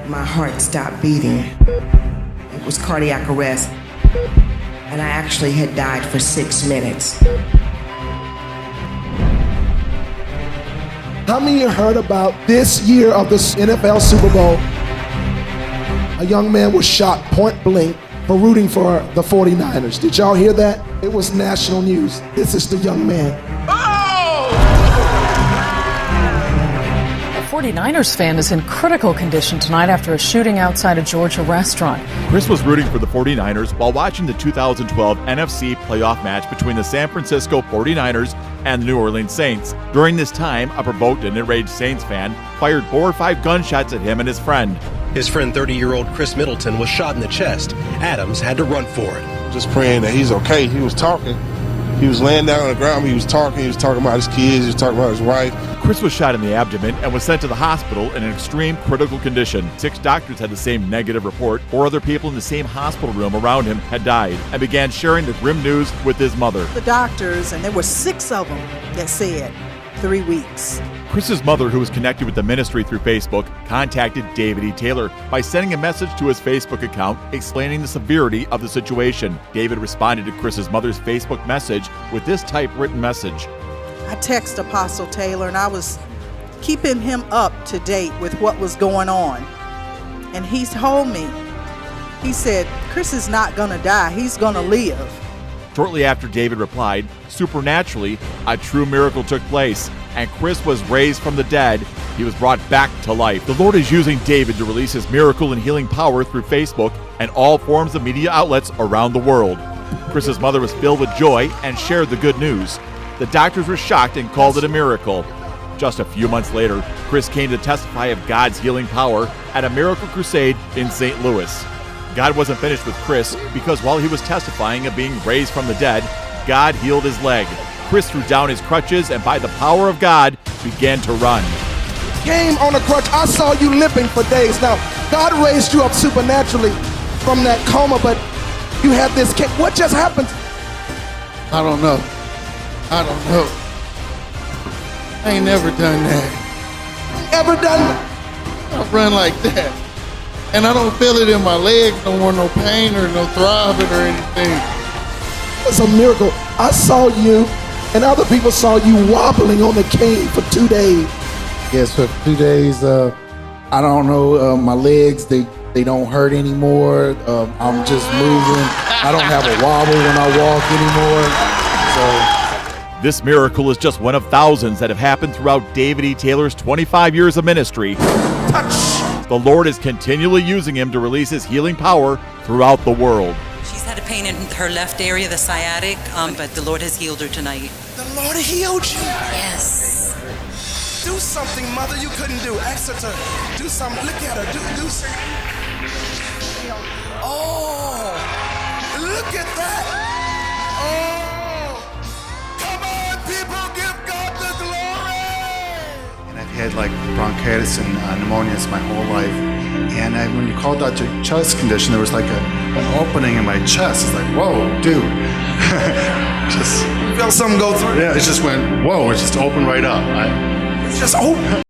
My heart stopped beating. It was cardiac arrest, and I actually had died for 6 minutes. How many of you heard about this year of the NFL Super Bowl? A young man was shot point blank for rooting for the 49ers. Did y'all hear that? It was national news. This is the young man. A 49ers fan is in critical condition tonight after a shooting outside a Georgia restaurant. Chris was rooting for the 49ers while watching the 2012 NFC playoff match between the San Francisco 49ers and the New Orleans Saints. During this time, a provoked and enraged Saints fan fired 4 or 5 gunshots at him and his friend. His friend, 30-year-old Chris Middleton, was shot in the chest. Adams had to run for it. Just praying that he's okay. He was talking. He was laying down on the ground. He was talking about his kids. He was talking about his wife. Chris was shot in the abdomen and was sent to the hospital in an extreme critical condition. 6 doctors had the same negative report. 4 other people in the same hospital room around him had died, and began sharing the grim news with his mother. The doctors, and there were 6 of them that said 3 weeks. Chris's mother, who was connected with the ministry through Facebook, contacted David E. Taylor by sending a message to his Facebook account explaining the severity of the situation. David responded to Chris's mother's Facebook message with this typewritten message. I texted Apostle Taylor, and I was keeping him up to date with what was going on. And he told me, he said, Chris is not going to die. He's going to live. Shortly after David replied, supernaturally, a true miracle took place, and Chris was raised from the dead. He was brought back to life. The Lord is using David to release his miracle and healing power through Facebook and all forms of media outlets around the world. Chris's mother was filled with joy and shared the good news. The doctors were shocked and called it a miracle. Just a few months later, Chris came to testify of God's healing power at a miracle crusade in St. Louis. God wasn't finished with Chris because while he was testifying of being raised from the dead, God healed his leg. Chris threw down his crutches and by the power of God began to run. Came on a crutch. I saw you limping for days. Now, God raised you up supernaturally from that coma, but you had this case. What just happened? I don't know. I ain't never done that. Ever done that? I run like that. And I don't feel it in my legs no more, no pain or no throbbing or anything. It's a miracle. I saw you and other people saw you wobbling on the cane for 2 days. Yes, for 2 days. I don't know, my legs, they don't hurt anymore. I'm just moving. I don't have a wobble when I walk anymore. So this miracle is just one of thousands that have happened throughout David E. Taylor's 25 years of ministry. Touch! The Lord is continually using him to release his healing power throughout the world. She's had a pain in her left area, the sciatic, but the Lord has healed her tonight. The Lord healed you? Yes. Do something, Mother, you couldn't do. Ask her to do something. Look at her. Do something. Oh, look at that. Oh, come on, people, give God the glory. And I've had like bronchitis and pneumonias my whole life. And when you called out your chest condition, there was like an opening in my chest. It's like, whoa, dude. You felt something go through? Yeah, it just went, whoa, it just opened right up. It's just open.